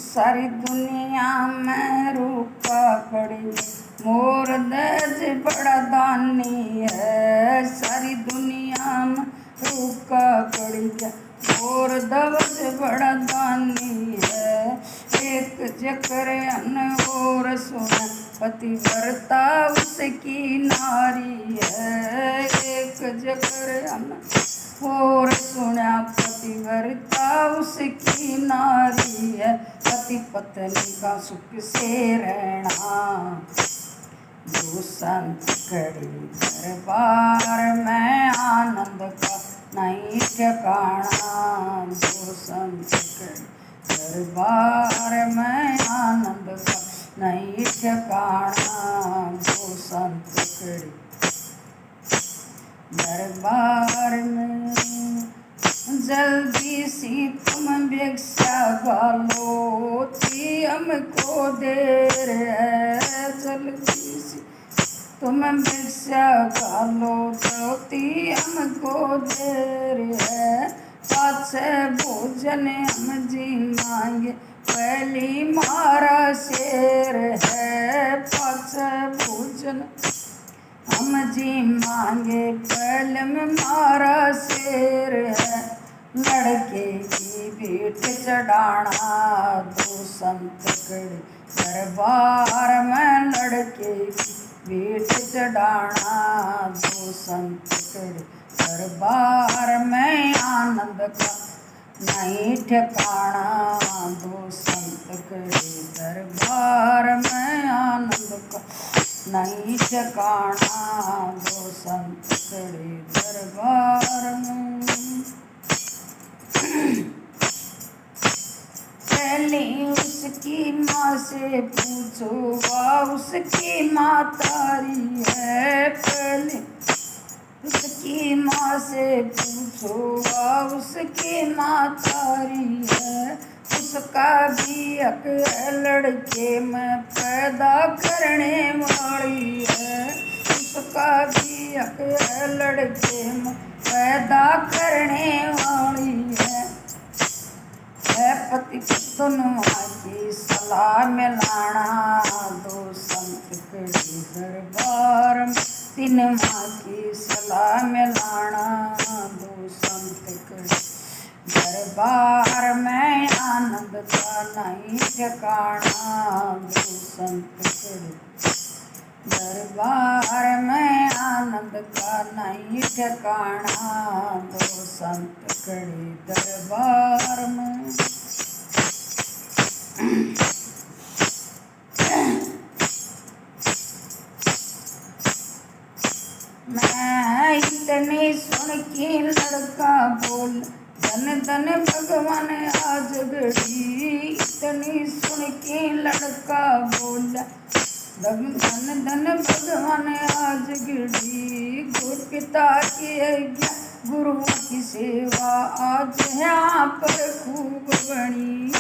सारी दुनिया में रूपा पड़ी, मोर दज बड़ा दानी है। सारी दुनिया में रूपा पड़ी, मोर दज बड़ा दानी है। एक जकर अन्न और सुन पतिव्रता उसकी नारी है। एक जकर अन्न और सुना पतिव्रता उसकी नारी है। पति पत्नी का सुख से रहना, जो संत कड़ी दरबार में आनंद का नहीं ठिकाना। जो संत कड़ी दरबार में आनंद का नहीं ठिकाना। जो संत कड़ी दरबार में जल्दी सी तुम भिक्षा गालो, ती हमको देर है। जल्दी सी तुम भिक्षा गालो, तो ती हमको देर है। पाछे भोजन हम जी मांगे, पहली मारा शेर है। पाछे भोजन हम जी मांगे, पहले में मारा शेर है। लड़के की भेंट चढ़ाना, दो संत कड़ी दरबार में। लड़के की भेंट चढ़ाना, दो संत कड़ी दरबार में आनंद का नहीं ठिकाना। दो संत कड़ी दरबार में आनंद का नहीं ठिकाना। दो संत कड़ी दरबार में। पहले उसकी माँ से पूछो, वह उसकी माँ तारी है। पहले उसकी माँ से पूछो, वह उसकी माँ तारी है। उसका भी हक है लड़के में पैदा करने वाली है। उसका भी हक है लड़के में पैदा करने वाली है। पति दोनों की सलाह में लाना, दो संत कड़ी दरबार में। तीन माँ की सलाह में लाना, दो संत कड़ी दरबार में आनंद का नहीं ठिकाना। दो संत कड़ी दरबार में आनंद का नहीं ठिकाना। दो संत कड़ी दरबार में। मैं इतनी सुन के लड़का बोल, धन धन भगवान आज घड़ी। इतनी सुन के लड़का बोला, धन धन भगवान आज घड़ी। गुरु पिता की आज्ञा गुरु की सेवा, आज यहाँ पर खूब बनी।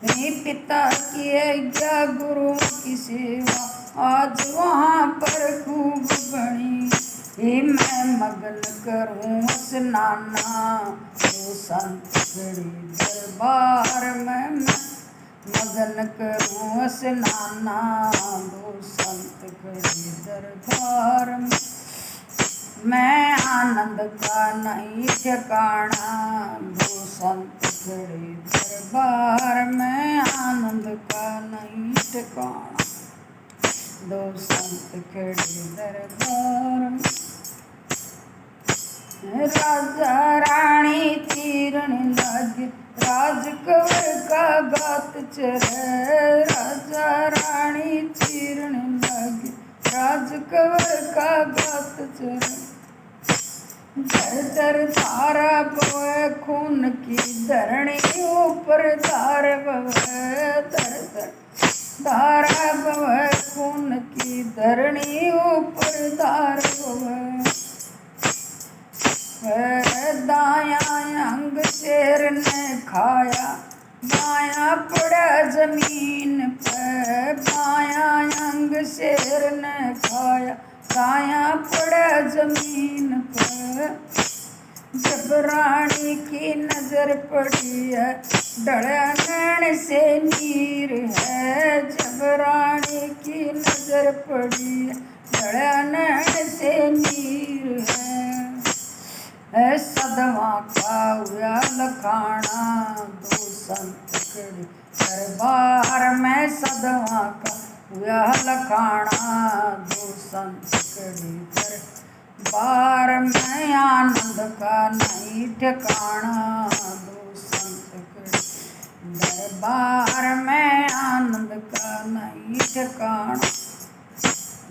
हे पिता की आज्ञा गुरु की सेवा, आज वहाँ पर खूब बनी। हे मैं मगन करूँ स्नाना, दो संत कड़ी दरबार में। मगन करूँ स्नाना, दो संत कड़ी दरबार में। मैं आनंद का नहीं ठिकाना, दो संत कड़ी दरबार में। आनंद का नहीं ठिकाना, दो संत कड़ी दरबार में। राजा रानी चीरन लगे, राजकवर का गात चरे। राजा रानी चीरन लगे, राजकवर का गात चरे। दर दर धारा बहे खून की धरणी, ऊपर धार बहे। दर दर धारा बहे खून की धरणी, ऊपर धार बहे। दायां अंग शेर ने खाया, जमीन पे, बाया अंग शेर ने खाया, दाया पड़ा जमीन पे। जब रानी की नजर पड़ी है, ढला नैन से नीर है। जब रानी की नजर पड़ी है, ढला नैन से नीर है। सदवा का हुआ लखाना, दो संत खड़े दरबार में। सदवा का हुआ लखाना, दो संत खड़े दरबार में। आनंद का नहीं ठिकाना, दो संत खड़े दरबार में। आनंद का नहीं ठिकाना,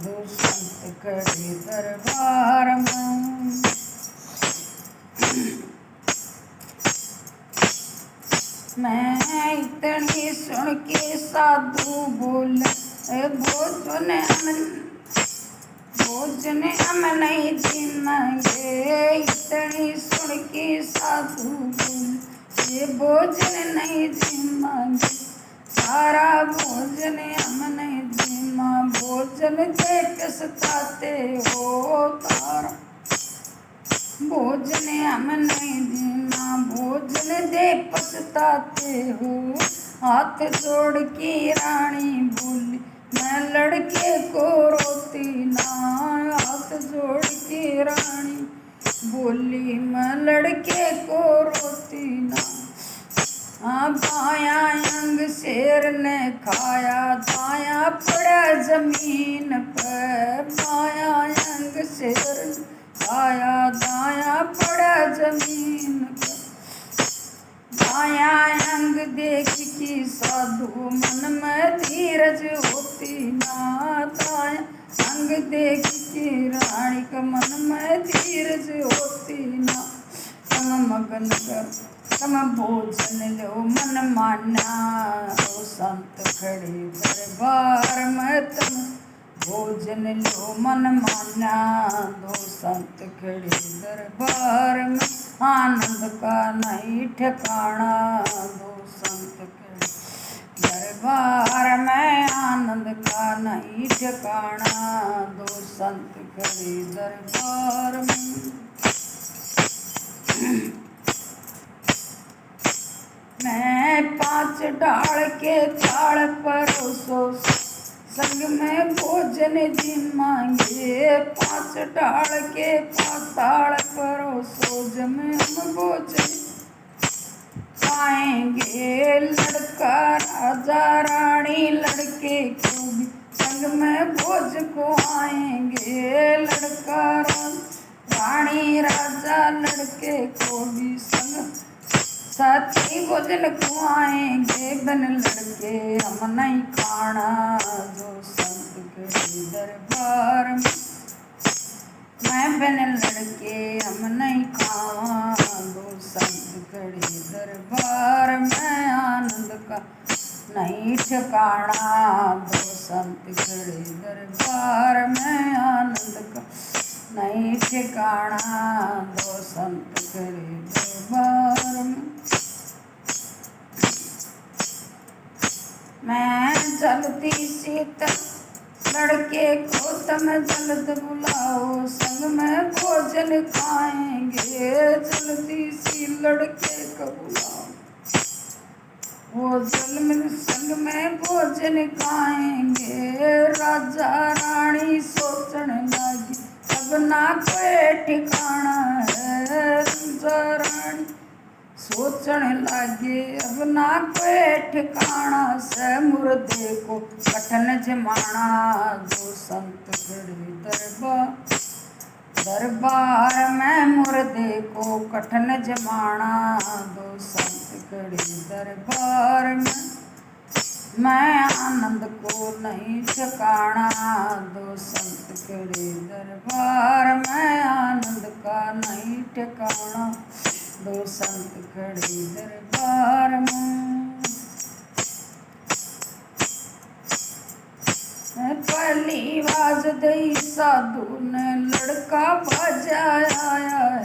दो संत खड़े दरबार में। मैं इतनी सुन के साधु बोले, भोजन हम नहीं जिमेंगे। इतनी सुन के साधु बोले, ये भोजन नहीं जिमेंगे। सारा भोजन हम नहीं जिमा, भोजन दे पछताते हो तारा। भोजन हम नहीं देना, भोजन दे पछताते हो। हाथ जोड़ के रानी बोली, मैं लड़के को रोती ना। हाथ जोड़ के रानी बोली, मैं लड़के को रोती ना। बाया अंग शेर ने खाया, दाया पड़ा जमीन पे। बाया अंग शेर ने खाया, दाया पड़ा जमीन पे। बाया अंग देख की साधु मन में धीरज होती ना। दाया अंग देख की रानी का मन में धीरज होती ना। तम मगन कर तम भोजन लो मन माना, दो संत खड़े दरबार में। तम भोजन लो मन माना, दो संत खड़े दरबार में। आनंद का नहीं ठिकाना, दो संत खड़े दरबार में। आनंद का नहीं ठिकाना, दो संत खड़े दरबार में। मैं 5 डाल के ताड़ परोसो, संग में भोजन जिमांगे। 5 डाल के पाताल परोसो, जब हम भोजन पाएंगे। लड़का राजा रानी लड़के को भी संग में भोज को आएंगे। लड़का रानी राजा लड़के को भी संग साथी भोजन को आएंगे। बन लड़के हम नहीं खाना, दो संत खड़े दरबार में। मैं बन लड़के हम नहीं खावा, दो संत खड़े दरबार में। आनंद का नहीं ठिकाना, दो संत खड़े दरबार में। आनंद का नहीं ठिकाना, दो संत खड़े दरबार में। मैं चलती शीतल लड़के को तम जल्द बुलाओ, संग में भोजन खाएंगे। जल्दी सी लड़के को बुलाओ, वो संग में भोजन खाएंगे। राजा रानी सोचने लगी, अब ना कोई ठिकाना है। राजा रानी सोचने लगे, अब ना कोई ठिकाना से। मुर्दे को कठन जमाना, दो संत खड़े दरबार में। मुर्दे को कठन जमाना, दो संत खड़े दरबार में। मैं आनंद को नहीं ठिकाना, दो संत खड़े दरबार में। आनंद का नहीं ठिकाना, दो संत खड़े दरबार में। पहली आवाज दई साधु ने लड़का बजाया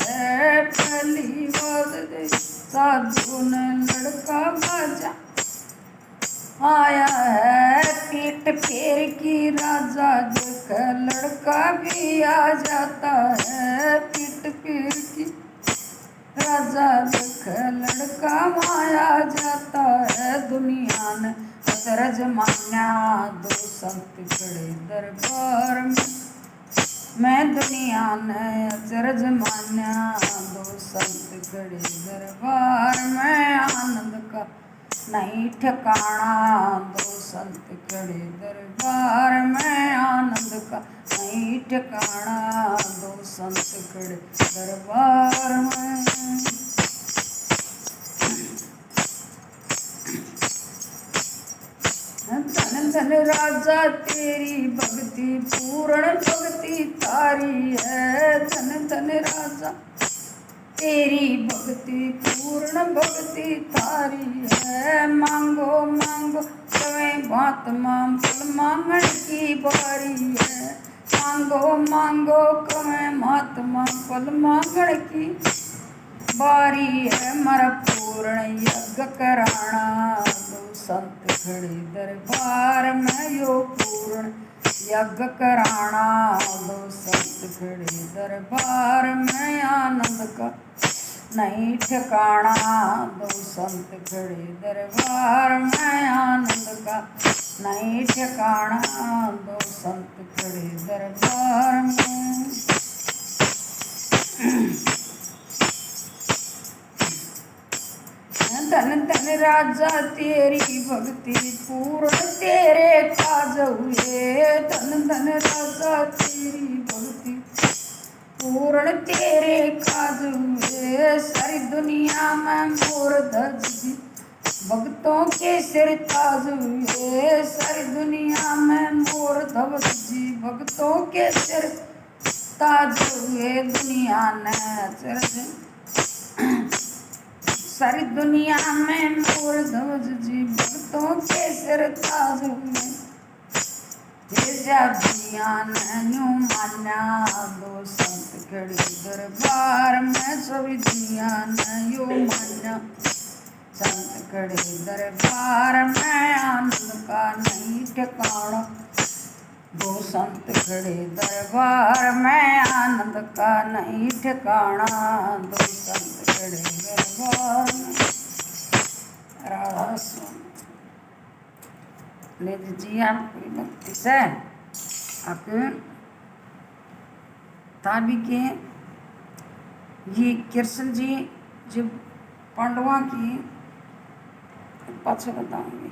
है। पहली आवाज दई साधु ने लड़का बजा, आया है पीठ फेर की राजा देख लड़का भी आ जाता है। पीठ फेर की राजा देख लड़का माया जाता है। दुनिया ने अचरज मान्या दो संत खड़े दरबार में। मैं दुनिया ने अचरज मान्या दो संत खड़े दरबार में। आनंद का नहीं ठिकाना दो संत खड़े दरबार में। आनंद का नहीं ठिकाना दो संत खड़े दरबार में। धन धन राजा तेरी भक्ति पूर्ण भक्ति तारी है। धन धन राजा तेरी भक्ति पूर्ण भक्ति तारी है। मांगो मांगो तुम्हें बात माम फल मांगण की बारी है। मांगो मांगो तुम्हें महात्मा फल मांगण की बारी है। मर पूर्ण यज्ञ कराना दो संत खड़े दरबार में। यो पूर्ण यज्ञ कराना दो संत खड़े दरबार में। आनंद का नहीं ठिकाना दो संत खड़े दरबार में। आनंद का नहीं ठिकाना दो संत खड़े दरबार में। धन धन राजा तेरी भक्ति पूर्ण तेरे काज हुए। धन धन राजा तेरी भक्ति पूर्ण तेरे काज हुए। सारी दुनिया में मोर ध्वज जी भक्तों के सिर ताज हुए। सारी दुनिया में मोर ध्वज जी भक्तों के सिर ताज हुए। दुनिया ने अचरज सारी दुनिया में मोर ध्वज जी भक्तों के सिर ताज हुए। दुनिया ने यूं मान्या दो संत खड़े दरबार में। सभी दुनिया ने यूं मान्या संत खड़े दरबार में। आनंद का नहीं ठिकाना दो संत खड़े दरबार में। आनंद का नहीं ठिकाना दो संत खड़े दरबार में। राधा स्वामी ले दीजिए आपकी भक्ति से आपके ताबी के ये कृष्ण जी जब पांडवा की पाछे बताऊंगी।